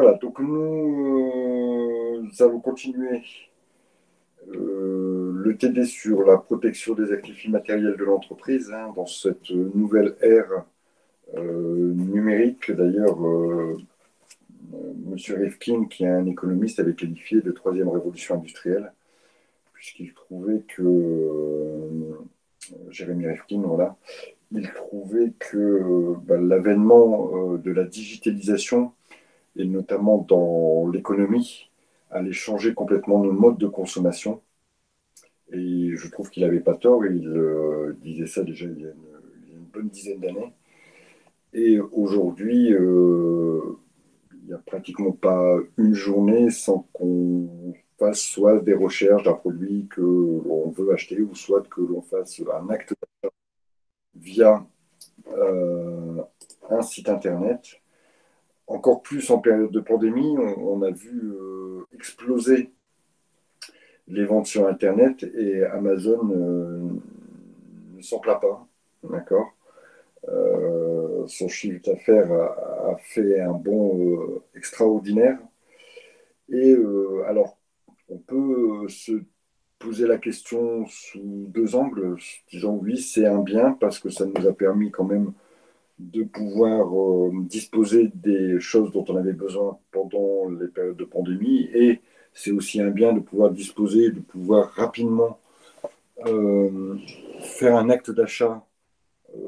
Voilà, donc nous allons continuer le TD sur la protection des actifs immatériels de l'entreprise, hein, dans cette nouvelle ère numérique. D'ailleurs, M. Rifkin, qui est un économiste, avait qualifié de troisième révolution industrielle, puisqu'il trouvait que, Jérémy Rifkin, voilà, il trouvait que l'avènement de la digitalisation, et notamment dans l'économie, allait changer complètement nos modes de consommation. Et je trouve qu'il n'avait pas tort, il disait ça déjà il y a une bonne dizaine d'années. Et aujourd'hui, il n'y a pratiquement pas une journée sans qu'on fasse soit des recherches d'un produit que l'on veut acheter, ou soit que l'on fasse un acte via euh, un site internet. Encore plus en période de pandémie, on a vu exploser les ventes sur internet et Amazon ne s'en plaint pas. D'accord. Son chiffre d'affaires a fait un bond extraordinaire. Et alors, on peut se poser la question sous deux angles, disant oui, c'est un bien parce que ça nous a permis quand même de pouvoir disposer des choses dont on avait besoin pendant les périodes de pandémie. Et c'est aussi un bien de pouvoir disposer, de pouvoir rapidement euh, faire un acte d'achat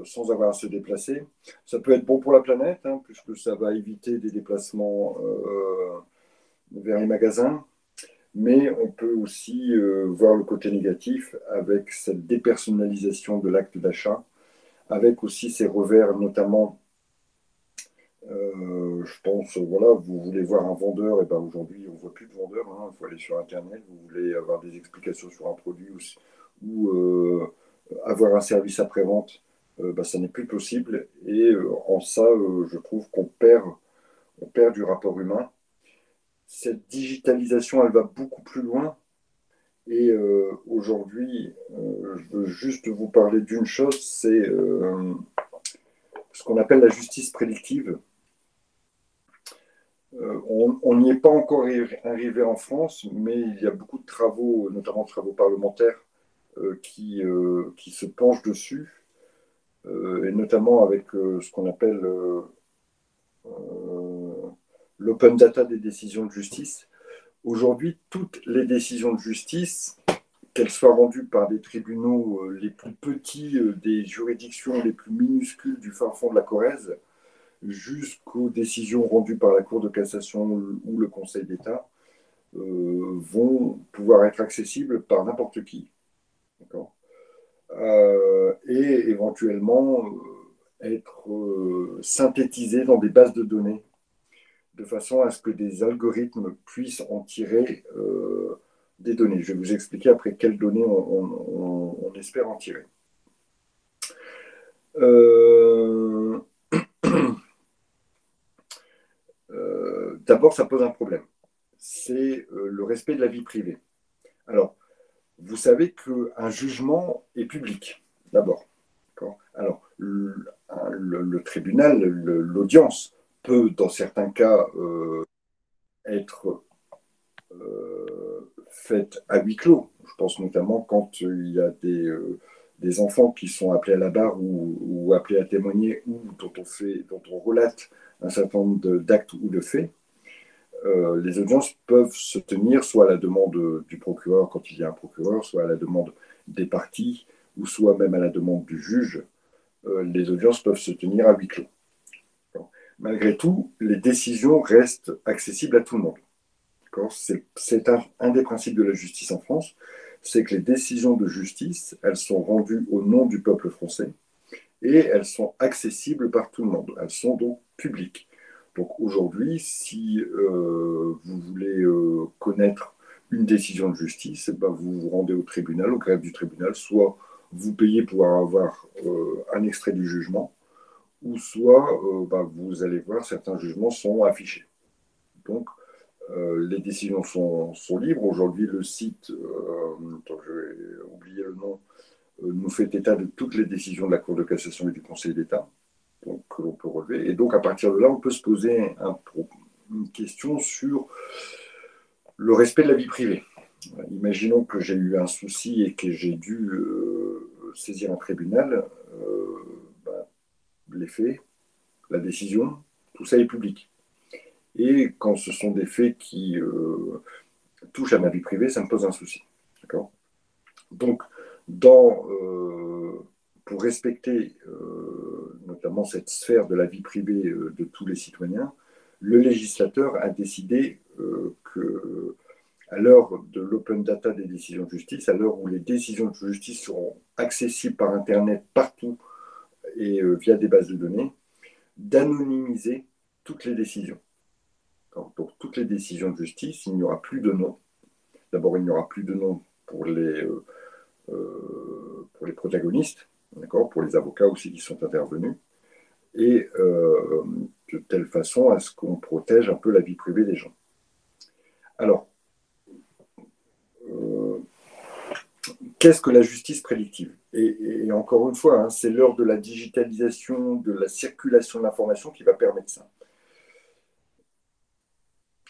sans avoir à se déplacer. Ça peut être bon pour la planète, hein, puisque ça va éviter des déplacements vers les magasins, mais on peut aussi voir le côté négatif avec cette dépersonnalisation de l'acte d'achat, avec aussi ses revers, notamment, je pense, voilà, vous voulez voir un vendeur, et ben aujourd'hui, on ne voit plus de vendeur, hein, il faut aller sur Internet, vous voulez avoir des explications sur un produit ou avoir un service après-vente, ça n'est plus possible. Et en ça, je trouve on perd du rapport humain. Cette digitalisation, elle va beaucoup plus loin. Et aujourd'hui, je veux juste vous parler d'une chose, c'est ce qu'on appelle la justice prédictive. On n'y est pas encore arrivé en France, mais il y a beaucoup de travaux, notamment de travaux parlementaires, qui se penchent dessus, et notamment avec ce qu'on appelle euh, l'open data des décisions de justice. Aujourd'hui, toutes les décisions de justice, qu'elles soient rendues par des tribunaux les plus petits, des juridictions les plus minuscules du fin fond de la Corrèze, jusqu'aux décisions rendues par la Cour de cassation ou le Conseil d'État, vont pouvoir être accessibles par n'importe qui. D'accord. Et éventuellement être synthétisées dans des bases de données, de façon à ce que des algorithmes puissent en tirer des données. Je vais vous expliquer après quelles données on espère en tirer. Euh, D'abord, ça pose un problème. C'est le respect de la vie privée. Alors, vous savez qu'un jugement est public, d'abord. Alors, le tribunal, l'audience peut, dans certains cas, être faite à huis clos. Je pense notamment quand il y a des enfants qui sont appelés à la barre ou appelés à témoigner ou dont on relate un certain nombre d'actes ou de faits. Les audiences peuvent se tenir soit à la demande du procureur quand il y a un procureur, soit à la demande des parties, ou soit même à la demande du juge. Les audiences peuvent se tenir à huis clos. Malgré tout, les décisions restent accessibles à tout le monde. C'est un des principes de la justice en France, c'est que les décisions de justice, elles sont rendues au nom du peuple français et elles sont accessibles par tout le monde. Elles sont donc publiques. Donc aujourd'hui, si vous voulez connaître une décision de justice, eh ben, vous vous rendez au tribunal, au greffe du tribunal, soit vous payez pour avoir un extrait du jugement, ou soit vous allez voir, certains jugements sont affichés. Donc, les décisions sont libres. Aujourd'hui, le site, dont je vais oublier le nom, nous fait état de toutes les décisions de la Cour de cassation et du Conseil d'État, donc, que l'on peut relever. Et donc, à partir de là, on peut se poser une question sur le respect de la vie privée. Imaginons que j'ai eu un souci et que j'ai dû saisir un tribunal. Bah, les faits, la décision, tout ça est public. Et quand ce sont des faits qui touchent à ma vie privée, ça me pose un souci. D'accord ? Donc, pour respecter notamment cette sphère de la vie privée de tous les citoyens, le législateur a décidé que, à l'heure de l'open data des décisions de justice, à l'heure où les décisions de justice seront accessibles par Internet partout et via des bases de données, d'anonymiser toutes les décisions. Donc, pour toutes les décisions de justice, il n'y aura plus de nom. D'abord, il n'y aura plus de nom pour les protagonistes, d'accord, pour les avocats aussi qui sont intervenus, et de telle façon à ce qu'on protège un peu la vie privée des gens. Alors, qu'est-ce que la justice prédictive ? Et encore une fois, hein, c'est l'heure de la digitalisation, de la circulation de l'information qui va permettre ça.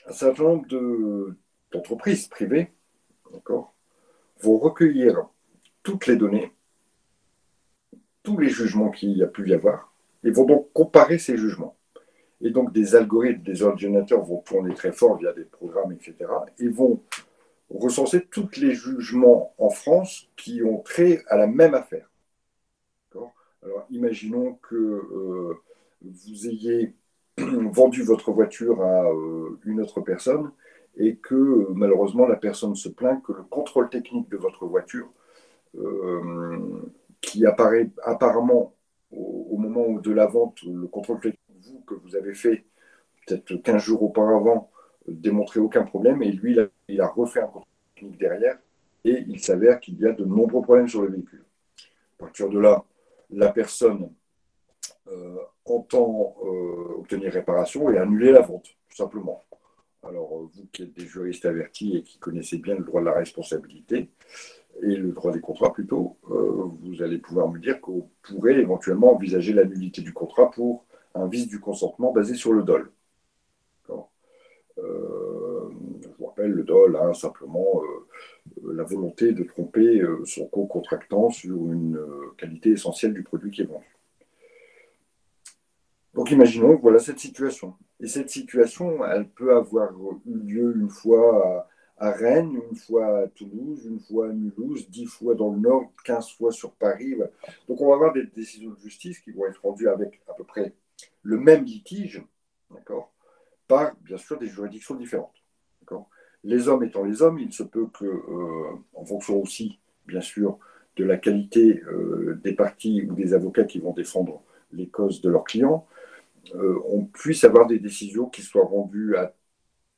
Un certain nombre d'entreprises privées, d'accord, vont recueillir toutes les données, tous les jugements qu'il y a pu y avoir, et vont donc comparer ces jugements. Et donc des algorithmes, des ordinateurs vont tourner très fort via des programmes, etc., et vont recenser tous les jugements en France qui ont trait à la même affaire. Alors imaginons que vous ayez vendu votre voiture à une autre personne et que malheureusement la personne se plaint que le contrôle technique de votre voiture qui apparaît apparemment au moment de la vente, le contrôle technique que vous avez fait peut-être 15 jours auparavant démontrait aucun problème et lui, il a refait un contrôle technique derrière et il s'avère qu'il y a de nombreux problèmes sur le véhicule. À partir de là, la personne entend obtenir réparation et annuler la vente, tout simplement. Alors, vous qui êtes des juristes avertis et qui connaissez bien le droit de la responsabilité, et le droit des contrats plutôt, vous allez pouvoir me dire qu'on pourrait éventuellement envisager la nullité du contrat pour un vice du consentement basé sur le dol. Je vous rappelle, le dol, hein, simplement la volonté de tromper son co-contractant sur une qualité essentielle du produit qui est vendu. Donc imaginons, voilà cette situation. Et cette situation, elle peut avoir eu lieu une fois à Rennes, une fois à Toulouse, une fois à Mulhouse, 10 fois dans le Nord, 15 fois sur Paris. Donc on va avoir des décisions de justice qui vont être rendues avec à peu près le même litige, d'accord, par bien sûr des juridictions différentes. D'accord. Les hommes étant les hommes, il se peut que, en fonction aussi, bien sûr, de la qualité des parties ou des avocats qui vont défendre les causes de leurs clients, on puisse avoir des décisions qui soient rendues à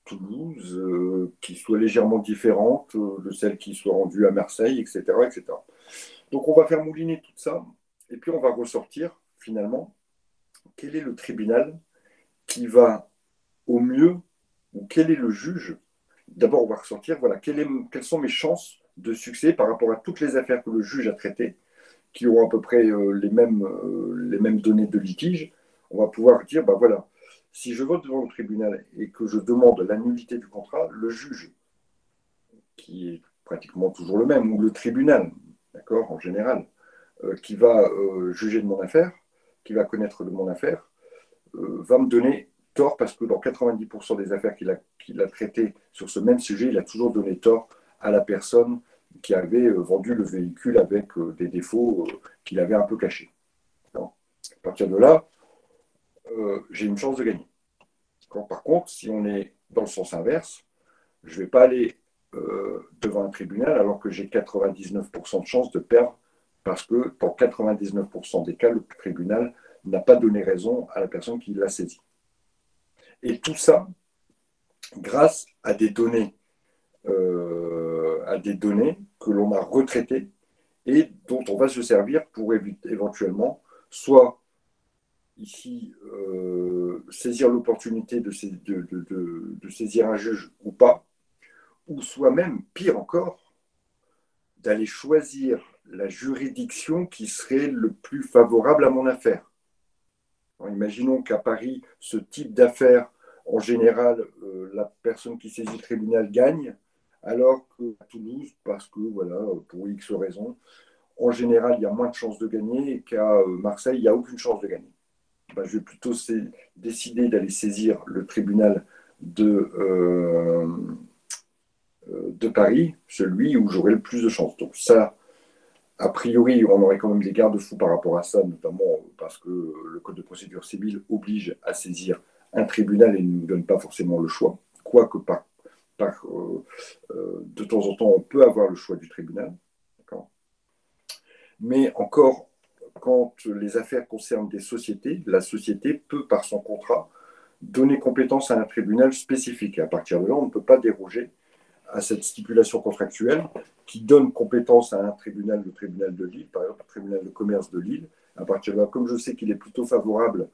Toulouse, qui soient légèrement différentes de celles qui soient rendues à Marseille, etc., etc. Donc on va faire mouliner tout ça, et puis on va ressortir finalement quel est le tribunal qui va au mieux, ou quel est le juge. D'abord on va ressortir, voilà, quelles sont mes chances de succès par rapport à toutes les affaires que le juge a traitées, qui ont à peu près les mêmes données de litige. On va pouvoir dire, ben voilà, si je vote devant le tribunal et que je demande la nullité du contrat, le juge, qui est pratiquement toujours le même, ou le tribunal, d'accord, en général, qui va juger de mon affaire, qui va connaître de mon affaire, va me donner tort parce que dans 90% des affaires qu'il a traitées sur ce même sujet, il a toujours donné tort à la personne qui avait vendu le véhicule avec des défauts qu'il avait un peu cachés. À partir de là, j'ai une chance de gagner. Par contre, si on est dans le sens inverse, je ne vais pas aller devant un tribunal alors que j'ai 99% de chance de perdre parce que dans 99% des cas, le tribunal n'a pas donné raison à la personne qui l'a saisi. Et tout ça grâce à des données que l'on a retraitées et dont on va se servir pour éventuellement soit ici saisir l'opportunité de saisir un juge ou pas, ou soit même, pire encore, d'aller choisir la juridiction qui serait le plus favorable à mon affaire. Alors, imaginons qu'à Paris, ce type d'affaire En général, la personne qui saisit le tribunal gagne, alors qu'à Toulouse, parce que, voilà, pour X raisons, en général, il y a moins de chances de gagner et qu'à Marseille, il n'y a aucune chance de gagner. Ben, je vais plutôt décider d'aller saisir le tribunal de Paris, celui où j'aurai le plus de chances. Donc ça, a priori, on aurait quand même des garde-fous par rapport à ça, notamment parce que le Code de procédure civile oblige à saisir un tribunal et ne nous donne pas forcément le choix, quoique de temps en temps, on peut avoir le choix du tribunal. Mais encore, quand les affaires concernent des sociétés, la société peut, par son contrat, donner compétence à un tribunal spécifique. Et à partir de là, on ne peut pas déroger à cette stipulation contractuelle qui donne compétence à un tribunal, le tribunal de Lille, par exemple le tribunal de commerce de Lille. À partir de là, comme je sais qu'il est plutôt favorable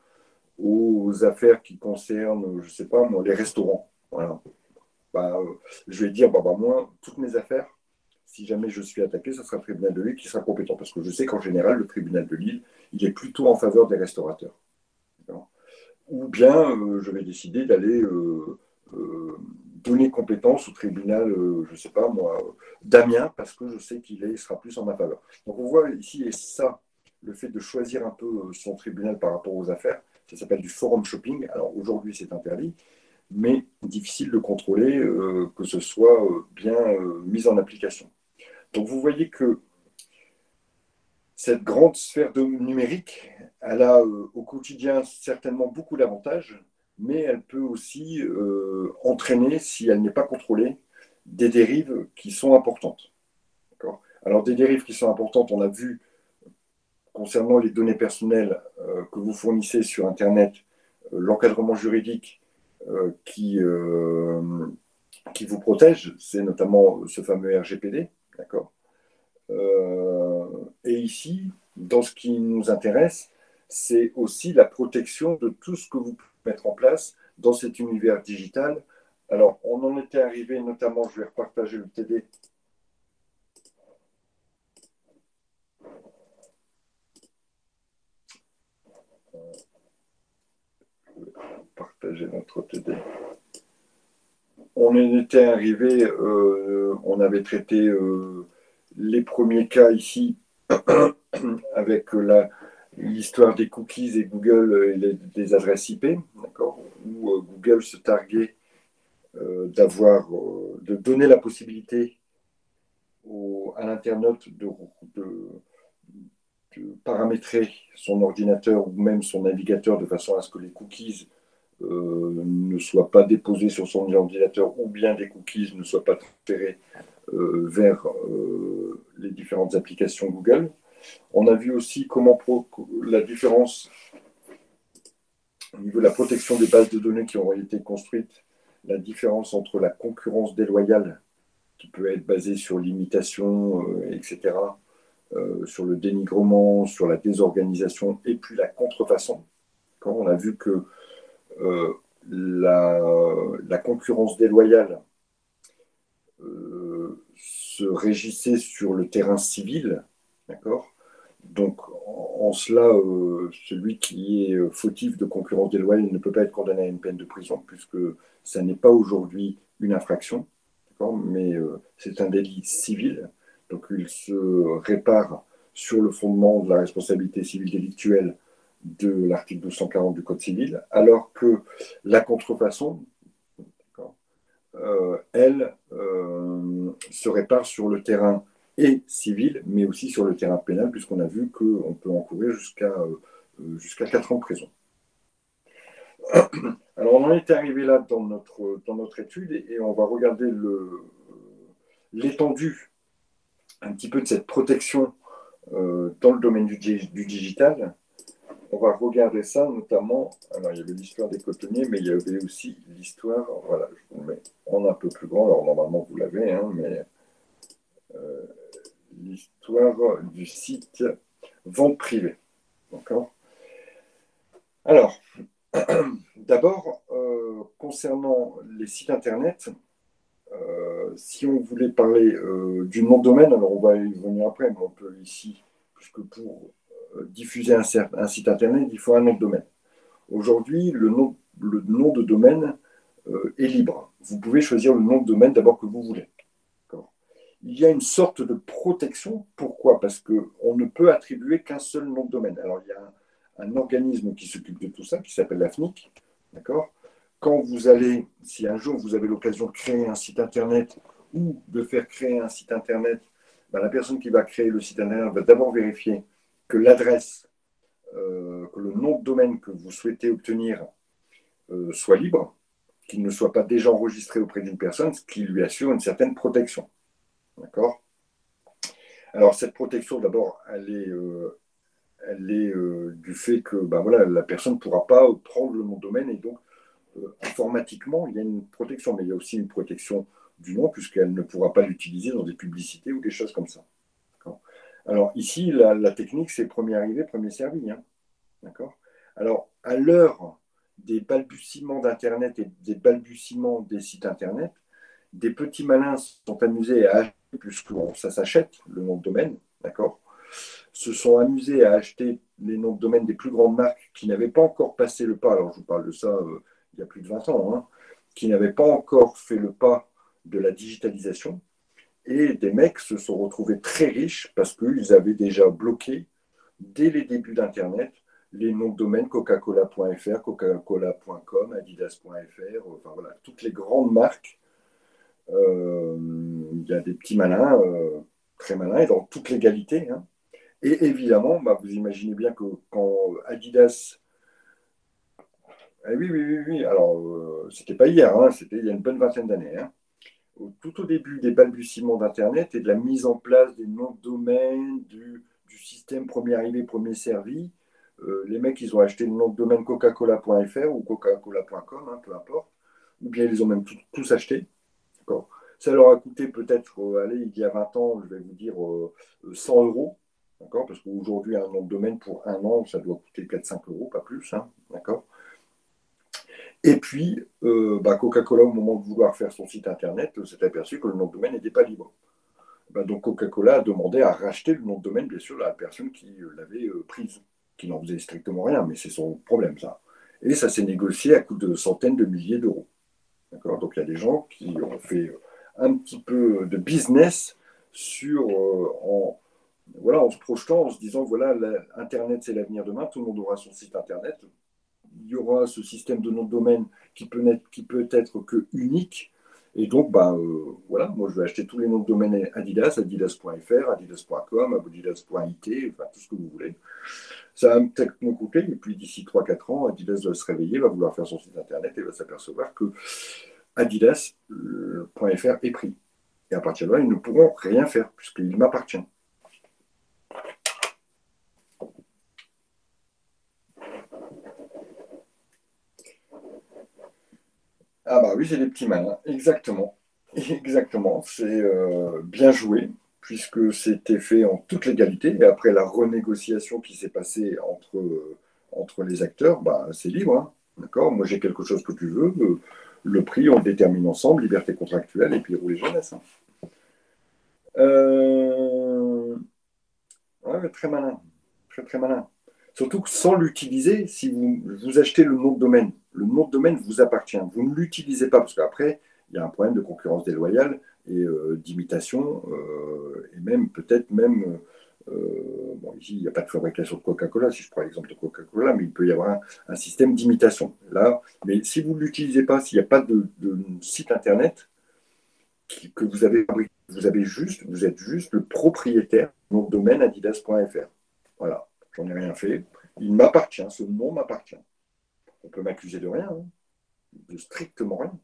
aux affaires qui concernent, je ne sais pas, moi, les restaurants, voilà. Je vais dire, moi, toutes mes affaires, si jamais je suis attaqué, ce sera le tribunal de Lille qui sera compétent, parce que je sais qu'en général, le tribunal de Lille, il est plutôt en faveur des restaurateurs. Ou bien je vais décider d'aller donner compétence au tribunal, je ne sais pas moi, d'Amiens, parce que je sais qu'il sera plus en ma faveur. Donc on voit ici, et ça, le fait de choisir un peu son tribunal par rapport aux affaires, ça s'appelle du forum shopping. Alors aujourd'hui, c'est interdit, mais difficile de contrôler que ce soit bien mis en application. Donc vous voyez que cette grande sphère numérique, elle a au quotidien certainement beaucoup d'avantages, mais elle peut aussi entraîner, si elle n'est pas contrôlée, des dérives qui sont importantes. Alors des dérives qui sont importantes, on a vu concernant les données personnelles que vous fournissez sur Internet, l'encadrement juridique qui vous protège, c'est notamment ce fameux RGPD, d'accord. Et ici, dans ce qui nous intéresse, c'est aussi la protection de tout ce que vous pouvez mettre en place dans cet univers digital. Alors, on en était arrivé notamment, je vais repartager le TD. Partager notre TD. On en était arrivé, on avait traité les premiers cas ici avec l'histoire des cookies et Google et des adresses IP, d'accord, où Google se targuait de donner la possibilité à l'internaute de paramétrer son ordinateur ou même son navigateur de façon à ce que les cookies ne soient pas déposés sur son ordinateur ou bien des cookies ne soient pas transférés vers les différentes applications Google. On a vu aussi comment la différence au niveau de la protection des bases de données qui ont été construites, la différence entre la concurrence déloyale, qui peut être basée sur l'imitation, etc., sur le dénigrement, sur la désorganisation, et puis la contrefaçon. Quand on a vu que la concurrence déloyale se régissait sur le terrain civil, d'accord. Donc, en cela, celui qui est fautif de concurrence déloyale ne peut pas être condamné à une peine de prison, puisque ça n'est pas aujourd'hui une infraction, mais c'est un délit civil. Donc, il se répare sur le fondement de la responsabilité civile délictuelle de l'article 1240 du Code civil, alors que la contrefaçon, elle, se répare sur le terrain et civil, mais aussi sur le terrain pénal, puisqu'on a vu qu'on peut encourir jusqu'à 4 ans de prison. Alors, on en est arrivé là dans notre étude et on va regarder l'étendue un petit peu de cette protection dans le domaine du digital. On va regarder ça notamment. Alors, il y avait l'histoire des cotonniers, mais il y avait aussi l'histoire. Voilà, je vous le mets en un peu plus grand. Alors, normalement, vous l'avez, hein, mais l'histoire du site vente privée. D'accord. Alors, d'abord, concernant les sites internet, si on voulait parler du nom de domaine, alors on va y venir après, mais on peut ici, puisque pour diffuser un site internet, il faut un nom de domaine. Aujourd'hui, le nom de domaine est libre. Vous pouvez choisir le nom de domaine d'abord que vous voulez. Il y a une sorte de protection. Pourquoi? Parce qu'on ne peut attribuer qu'un seul nom de domaine. Alors, il y a un organisme qui s'occupe de tout ça, qui s'appelle la FNIC. D'accord? Quand vous allez, si un jour vous avez l'occasion de créer un site Internet ou de faire créer un site Internet, ben, la personne qui va créer le site Internet va d'abord vérifier que l'adresse, que le nom de domaine que vous souhaitez obtenir soit libre, qu'il ne soit pas déjà enregistré auprès d'une personne, ce qui lui assure une certaine protection. D'accord? Alors, cette protection, d'abord, elle est du fait que ben, voilà, la personne ne pourra pas prendre le nom de domaine et donc, informatiquement, il y a une protection, mais il y a aussi une protection du nom puisqu'elle ne pourra pas l'utiliser dans des publicités ou des choses comme ça. Alors, ici, la technique, c'est premier arrivé, premier servi. Hein. D'accord. Alors, à l'heure des balbutiements d'Internet et des balbutiements des sites Internet, des petits malins sont amusés à acheter, puisque ça s'achète, le nom de domaine, d'accord, se sont amusés à acheter les noms de domaine des plus grandes marques qui n'avaient pas encore passé le pas, alors je vous parle de ça il y a plus de 20 ans, hein, qui n'avaient pas encore fait le pas de la digitalisation, et des mecs se sont retrouvés très riches parce qu'ils avaient déjà bloqué, dès les débuts d'Internet, les noms de domaine coca-cola.fr, coca-cola.com, adidas.fr, enfin voilà, toutes les grandes marques. Il y a des petits malins, très malins, et dans toute légalité. Hein. Et évidemment, bah, vous imaginez bien que quand Adidas. Ah oui, oui, oui, oui. Alors, c'était pas hier, hein, c'était il y a une bonne vingtaine d'années. Hein. Tout au début des balbutiements d'Internet et de la mise en place des noms de domaine, du système premier arrivé, premier servi, les mecs, ils ont acheté le nom de domaine coca-cola.fr ou coca-cola.com, hein, peu importe, ou bien ils ont même tous acheté. Ça leur a coûté peut-être, allez, il y a 20 ans, je vais vous dire, 100 euros. D'accord. Parce qu'aujourd'hui, un nom de domaine pour un an, ça doit coûter 4-5 euros, pas plus. Hein, d'accord. Et puis, bah, Coca-Cola, au moment de vouloir faire son site internet, s'est aperçu que le nom de domaine n'était pas libre. Bah, donc Coca-Cola a demandé à racheter le nom de domaine, bien sûr, à la personne qui l'avait prise, qui n'en faisait strictement rien, mais c'est son problème, ça. Et ça s'est négocié à coût de centaines de milliers d'euros. D'accord. Donc il y a des gens qui ont fait un petit peu de business sur, voilà, en se projetant, en se disant, voilà, Internet, c'est l'avenir demain, tout le monde aura son site Internet, il y aura ce système de nom de domaine qui peut être que unique. Et donc, bah, voilà, moi, je vais acheter tous les noms de domaine Adidas, adidas.fr, adidas.com, adidas.it, enfin, tout ce que vous voulez. Ça va peut-être me coûter, et puis d'ici 3-4 ans, Adidas va se réveiller, va vouloir faire son site Internet et va s'apercevoir que adidas.fr est pris. Et à partir de là, ils ne pourront rien faire, puisqu'il m'appartient. Ah bah oui, c'est des petits malins, exactement. Exactement, c'est bien joué, puisque c'était fait en toute légalité, et après la renégociation qui s'est passée entre les acteurs, bah, c'est libre. Hein. D'accord. Moi j'ai quelque chose que tu veux, le prix on le détermine ensemble, liberté contractuelle, et puis rouler jeunesse. Hein. Euh, Ouais, mais très malin, très très malin. Surtout que sans l'utiliser, si vous achetez le nom de domaine vous appartient. Vous ne l'utilisez pas, parce qu'après, il y a un problème de concurrence déloyale et d'imitation, et même peut-être même, bon, ici, il n'y a pas de fabrication de Coca-Cola, si je prends l'exemple de Coca-Cola, mais il peut y avoir un système d'imitation. Là, mais si vous ne l'utilisez pas, s'il n'y a pas de site internet que vous avez fabriqué, vous êtes juste le propriétaire du nom de domaine adidas.fr. Voilà, j'en ai rien fait. Il m'appartient, ce nom m'appartient. On peut m'accuser de rien, hein, de strictement rien.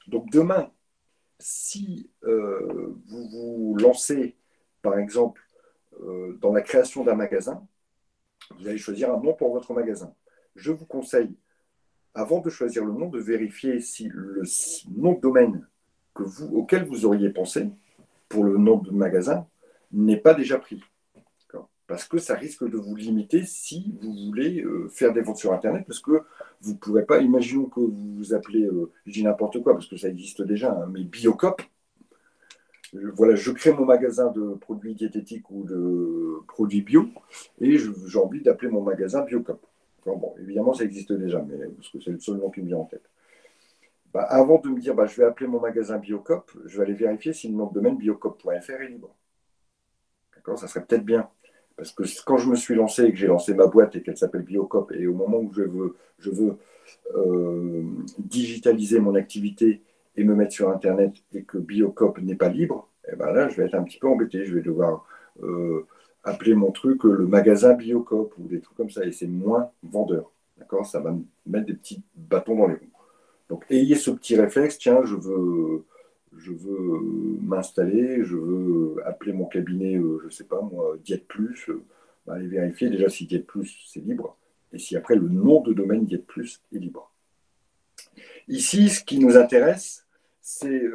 Donc demain, si vous vous lancez, par exemple, dans la création d'un magasin, vous allez choisir un nom pour votre magasin. Je vous conseille, avant de choisir le nom, de vérifier si le nom de domaine auquel vous auriez pensé pour le nom de magasin n'est pas déjà pris. Parce que ça risque de vous limiter si vous voulez faire des ventes sur Internet, parce que vous ne pourrez pas, imaginons que vous vous appelez, je dis n'importe quoi, parce que ça existe déjà, hein, mais Biocop, voilà, je crée mon magasin de produits diététiques ou de produits bio, et j'ai envie d'appeler mon magasin Biocop. Bon, évidemment, ça existe déjà, mais parce que c'est le seul nom qui me vient en tête. Bah, avant de me dire, bah, je vais appeler mon magasin Biocop, je vais aller vérifier si le nom de domaine biocop.fr est libre. D'accord, ça serait peut-être bien. Parce que quand je me suis lancé et que j'ai lancé ma boîte et qu'elle s'appelle Biocop, et au moment où je veux digitaliser mon activité et me mettre sur Internet et que Biocop n'est pas libre, et ben là, je vais être un petit peu embêté. Je vais devoir appeler mon truc le magasin Biocop ou des trucs comme ça. Et c'est moins vendeur. D'accord, ça va me mettre des petits bâtons dans les roues. Donc, ayez ce petit réflexe, tiens, je veux m'installer, je veux appeler mon cabinet, je ne sais pas moi, Diète Plus, aller vérifier déjà si Diète Plus c'est libre, et si après le nom de domaine Diète Plus est libre. Ici, ce qui nous intéresse, c'est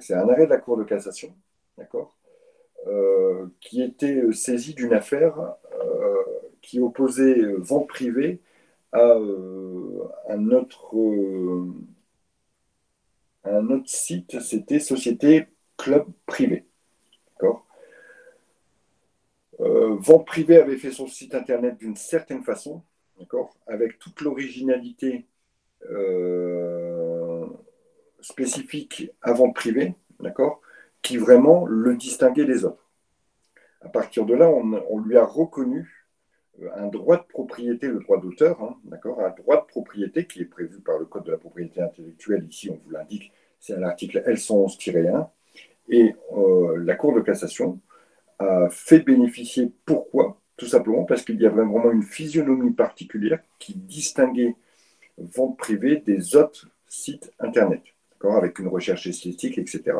c'est un arrêt de la Cour de cassation, d'accord, qui était saisi d'une affaire qui opposait vente privée à un autre site, c'était Société Club Privé. D'accord. Vente Privée avait fait son site internet d'une certaine façon, d'accord, avec toute l'originalité euh, spécifique à Vente Privée, d'accord, qui vraiment le distinguait des autres. À partir de là, on lui a reconnu un droit de propriété, le droit d'auteur, hein, d'accord, un droit de propriété qui est prévu par le Code de la propriété intellectuelle, ici on vous l'indique, c'est à l'article L111-1, et la Cour de cassation a fait bénéficier, pourquoi? Tout simplement parce qu'il y avait vraiment une physionomie particulière qui distinguait vente privée des autres sites Internet, avec une recherche esthétique, etc.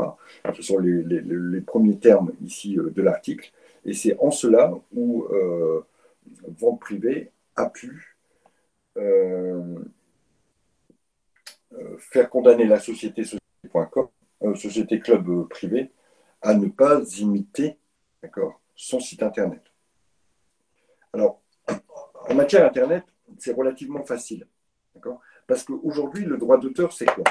Ce sont les premiers termes ici de l'article, et c'est en cela où vente privée a pu faire condamner la société.com, société club privé, à ne pas imiter, son site Internet. Alors, en matière Internet, c'est relativement facile, parce qu'aujourd'hui, le droit d'auteur, c'est quoi?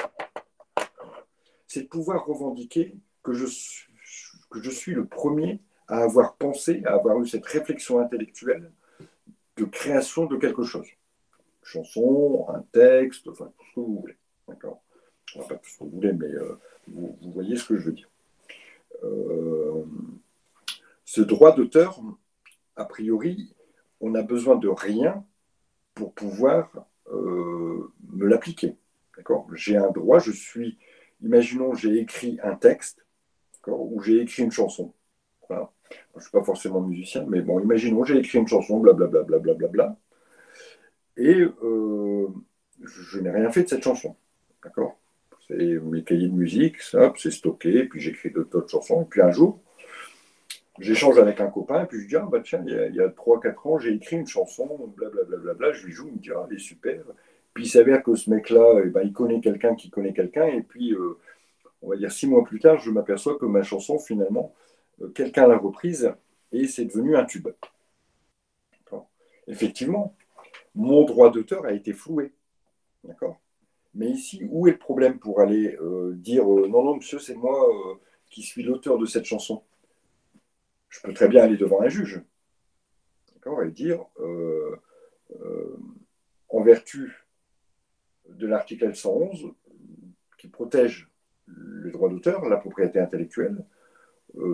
C'est de pouvoir revendiquer que je suis le premier à avoir pensé, à avoir eu cette réflexion intellectuelle de création de quelque chose. Une chanson, un texte, enfin, tout ce que vous voulez. D'accord. Enfin, pas tout ce que vous voulez, mais vous voyez ce que je veux dire. Euh, Ce droit d'auteur, a priori, on n'a besoin de rien pour pouvoir me l'appliquer. D'accord. J'ai un droit, imaginons, j'ai écrit un texte, ou j'ai écrit une chanson. Voilà. Je ne suis pas forcément musicien, mais bon, imaginons, j'ai écrit une chanson, blablabla, blablabla, et je n'ai rien fait de cette chanson. D'accord. C'est mes cahiers de musique, ça, c'est stocké, puis j'écris d'autres chansons, et puis un jour, j'échange avec un copain, et puis je dis, ah bah tiens, il y a 3-4 ans, j'ai écrit une chanson, blablabla, je lui joue, il me dit, ah, elle est super. Puis il s'avère que ce mec-là, eh ben, il connaît quelqu'un qui connaît quelqu'un, et puis, on va dire 6 mois plus tard, je m'aperçois que ma chanson, finalement, quelqu'un l'a reprise, et c'est devenu un tube. D'accord. Effectivement, mon droit d'auteur a été floué. D'accord. Mais ici, où est le problème pour aller dire non, non, monsieur, c'est moi qui suis l'auteur de cette chanson? Je peux très bien aller devant un juge, d'accord, et dire euh, en vertu de l'article L111 qui protège le droit d'auteur, la propriété intellectuelle,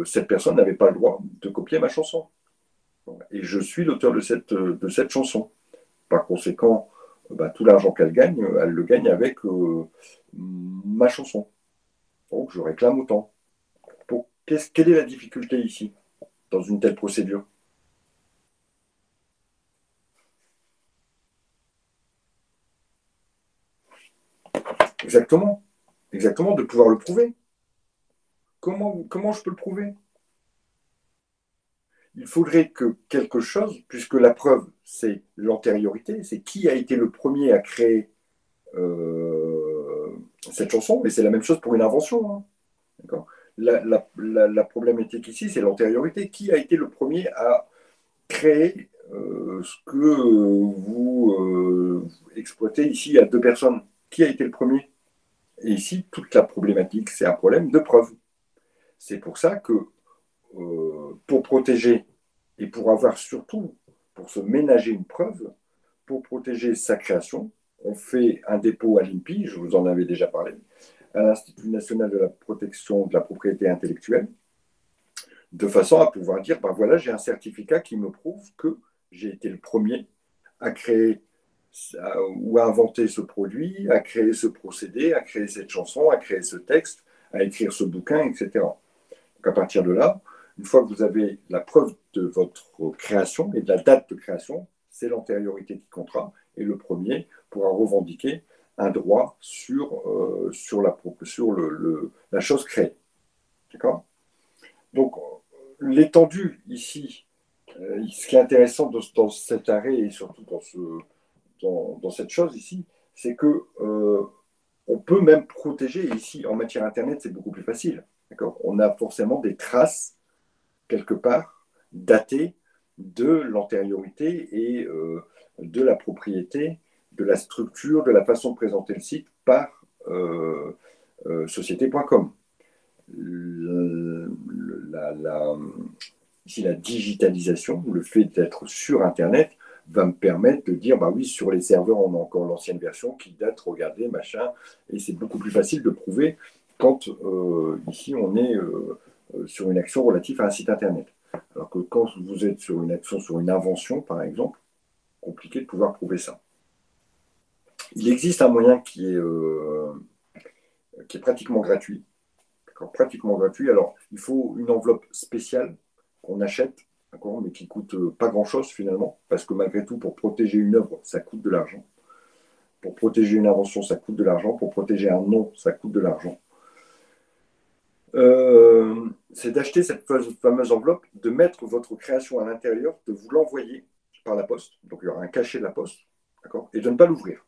cette personne n'avait pas le droit de copier ma chanson. Et je suis l'auteur de cette chanson. Par conséquent, tout l'argent qu'elle gagne, elle le gagne avec ma chanson. Donc je réclame autant. Quelle est la difficulté ici, dans une telle procédure? Exactement. Exactement, de pouvoir le prouver. Comment je peux le prouver? Il faudrait que quelque chose, puisque la preuve, c'est l'antériorité, c'est qui a été le premier à créer cette chanson, et c'est la même chose pour une invention. Hein. D'accord. La problématique ici, c'est l'antériorité. Qui a été le premier à créer ce que vous exploitez ici à deux personnes? Qui a été le premier? Et ici, toute la problématique, c'est un problème de preuve. C'est pour ça que pour protéger et pour avoir surtout pour se ménager une preuve, pour protéger sa création. On fait un dépôt à l'INPI, je vous en avais déjà parlé, à l'Institut national de la protection de la propriété intellectuelle, de façon à pouvoir dire, ben voilà, j'ai un certificat qui me prouve que j'ai été le premier à créer ou à inventer ce produit, à créer ce procédé, à créer cette chanson, à créer ce texte, à écrire ce bouquin, etc. Donc à partir de là, une fois que vous avez la preuve de votre création et de la date de création, c'est l'antériorité qui comptera, et le premier pourra revendiquer un droit sur la chose créée. D'accord? Donc, l'étendue ici, ce qui est intéressant dans cet arrêt et surtout dans cette chose ici, c'est que on peut même protéger, et ici en matière Internet, c'est beaucoup plus facile. D'accord? On a forcément des traces quelque part datées de l'antériorité et de la propriété, de la structure, de la façon de présenter le site par société.com. Ici, la digitalisation, le fait d'être sur Internet, va me permettre de dire, bah oui, sur les serveurs, on a encore l'ancienne version qui date, regardez, machin, et c'est beaucoup plus facile de prouver quand ici on est sur une action relative à un site Internet. Alors que quand vous êtes sur une action, sur une invention, par exemple, compliqué de pouvoir prouver ça. Il existe un moyen qui est pratiquement gratuit. Pratiquement gratuit. Alors, il faut une enveloppe spéciale qu'on achète, mais qui coûte pas grand-chose finalement, parce que malgré tout, pour protéger une œuvre, ça coûte de l'argent. Pour protéger une invention, ça coûte de l'argent. Pour protéger un nom, ça coûte de l'argent. C'est d'acheter cette fameuse enveloppe, de mettre votre création à l'intérieur, de vous l'envoyer par la poste. Donc, il y aura un cachet de la poste, d'accord, et de ne pas l'ouvrir.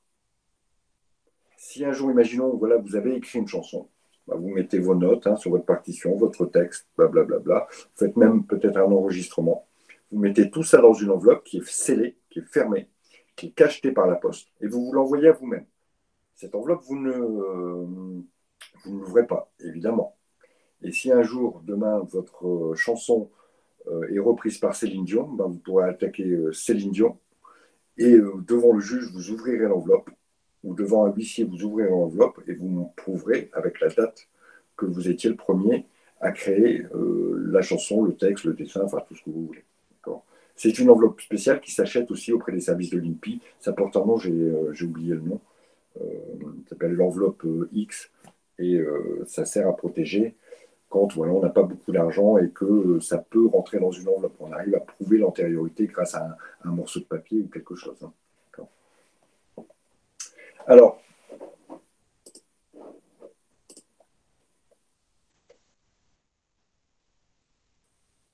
Si un jour, imaginons, voilà, vous avez écrit une chanson, bah, vous mettez vos notes sur votre partition, votre texte, blablabla. Vous faites même peut-être un enregistrement. Vous mettez tout ça dans une enveloppe qui est scellée, qui est fermée, qui est cachetée par la poste, et vous l'envoyez à vous-même. Cette enveloppe, vous ne l'ouvrez pas, évidemment. Et si un jour, demain, votre chanson est reprise par Céline Dion, bah, vous pourrez attaquer Céline Dion, et devant le juge, vous ouvrirez l'enveloppe, ou devant un huissier, vous ouvrirez l'enveloppe, et vous prouverez avec la date que vous étiez le premier à créer la chanson, le texte, le dessin, enfin tout ce que vous voulez. C'est une enveloppe spéciale qui s'achète aussi auprès des services de l'INPI. Ça porte un nom, j'ai oublié le nom. Ça s'appelle l'enveloppe X, et ça sert à protéger quand voilà, on n'a pas beaucoup d'argent et que ça peut rentrer dans une enveloppe. On arrive à prouver l'antériorité grâce à un morceau de papier ou quelque chose. Alors,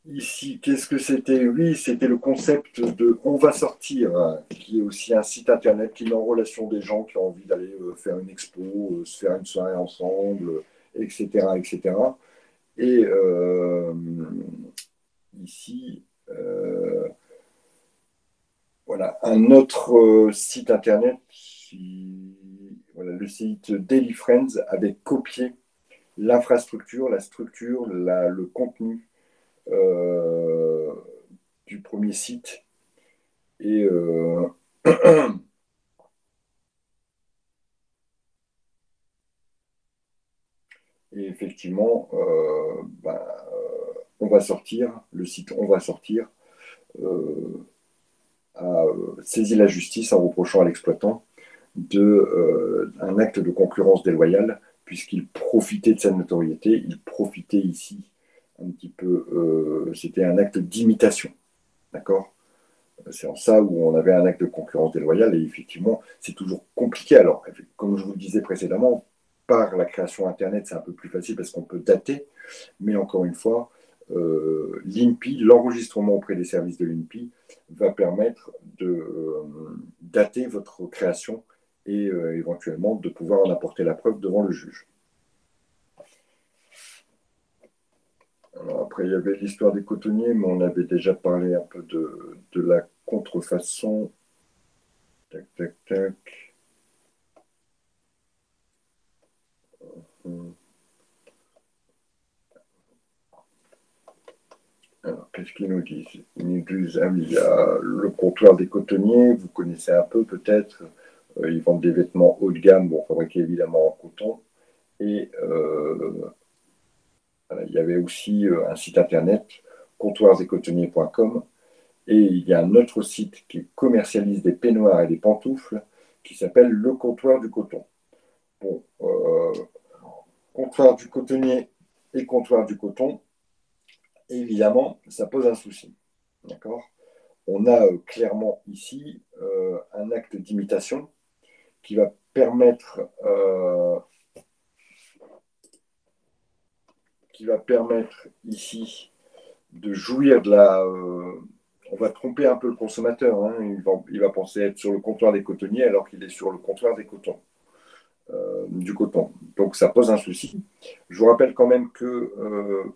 ici, qu'est-ce que c'était? Oui, c'était le concept de On va sortir, qui est aussi un site internet qui met en relation des gens qui ont envie d'aller faire une expo, se faire une soirée ensemble, etc. etc. Et ici, voilà, un autre site internet, voilà, le site Daily Friends avait copié l'infrastructure, la structure, le contenu euh, du premier site. Et, et effectivement, on va sortir, le site On va sortir a saisi la justice en reprochant à l'exploitant un acte de concurrence déloyale, puisqu'il profitait de sa notoriété, il profitait ici un petit peu, c'était un acte d'imitation, d'accord? C'est en ça où on avait un acte de concurrence déloyale, et effectivement, c'est toujours compliqué. Alors, comme je vous le disais précédemment, par la création Internet, c'est un peu plus facile parce qu'on peut dater, mais encore une fois, l'INPI, l'enregistrement auprès des services de l'INPI, va permettre de dater votre création et éventuellement de pouvoir en apporter la preuve devant le juge. Alors après, il y avait l'histoire des cotonniers, mais on avait déjà parlé un peu de la contrefaçon. Tac, tac, tac. Alors, qu'est-ce qu'ils nous disent? Ils nous disent, ah oui, il y a le comptoir des cotonniers, vous connaissez un peu peut-être. Ils vendent des vêtements haut de gamme, bon, fabriqués évidemment en coton. Et voilà, il y avait aussi un site internet, comptoirsdescotonniers.com. Et il y a un autre site qui commercialise des peignoirs et des pantoufles qui s'appelle Le Comptoir du Coton. Bon, comptoir du cotonnier et comptoir du coton, évidemment, ça pose un souci. D'accord? On a clairement ici un acte d'imitation qui va permettre, ici de jouir de la. On va tromper un peu le consommateur. Hein. Il va penser être sur le comptoir des cotonniers alors qu'il est sur le comptoir des cotons, du coton. Donc ça pose un souci. Je vous rappelle quand même que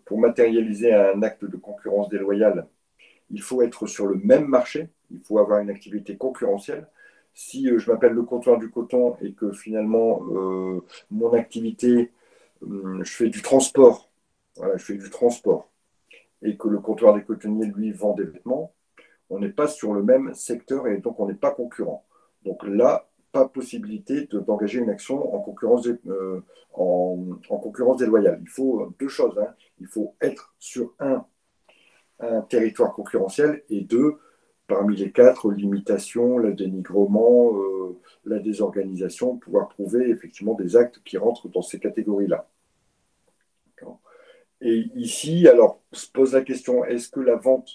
pour matérialiser un acte de concurrence déloyale, il faut être sur le même marché, il faut avoir une activité concurrentielle. Si je m'appelle le comptoir du coton et que finalement mon activité, je fais du transport, voilà, je fais du transport, et que le comptoir des cotonniers, lui, vend des vêtements, on n'est pas sur le même secteur et donc on n'est pas concurrent. Donc là, pas possibilité d'engager une action en concurrence, en concurrence déloyale. Il faut deux choses. Hein. Il faut être sur un territoire concurrentiel et deux, parmi les quatre, l'imitation, le dénigrement, la désorganisation, pouvoir prouver effectivement des actes qui rentrent dans ces catégories-là. Et ici, alors, se pose la question, est-ce que la vente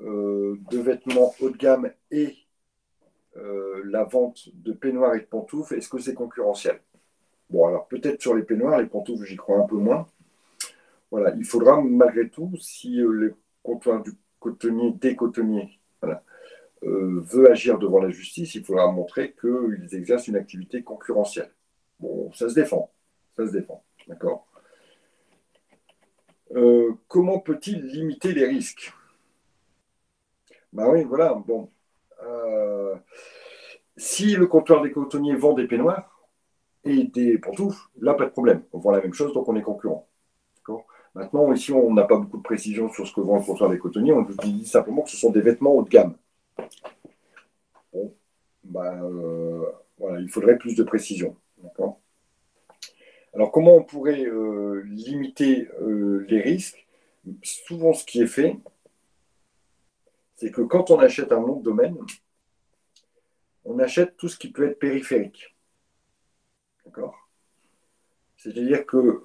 de vêtements haut de gamme et la vente de peignoirs et de pantoufles, est-ce que c'est concurrentiel? Bon, alors peut-être sur les peignoirs, les pantoufles, j'y crois un peu moins. Voilà, il faudra malgré tout, si le comptoir du cotonnier, des cotonniers, voilà, veut agir devant la justice, il faudra montrer qu'ils exercent une activité concurrentielle. Bon, ça se défend. Ça se défend. D'accord. Comment peut-il limiter les risques? Ben oui, voilà. Bon. Si le comptoir des cotonniers vend des peignoirs et des pantoufles, là, pas de problème. On vend la même chose, donc on est concurrent. D'accord. Maintenant, ici, on n'a pas beaucoup de précision sur ce que vend le comptoir des cotonniers. On nous dit simplement que ce sont des vêtements haut de gamme. Bon, ben, voilà, il faudrait plus de précision. D'accord. Alors, comment on pourrait limiter les risques? Souvent, ce qui est fait, c'est que quand on achète un nom de domaine, on achète tout ce qui peut être périphérique. D'accord. C'est-à-dire que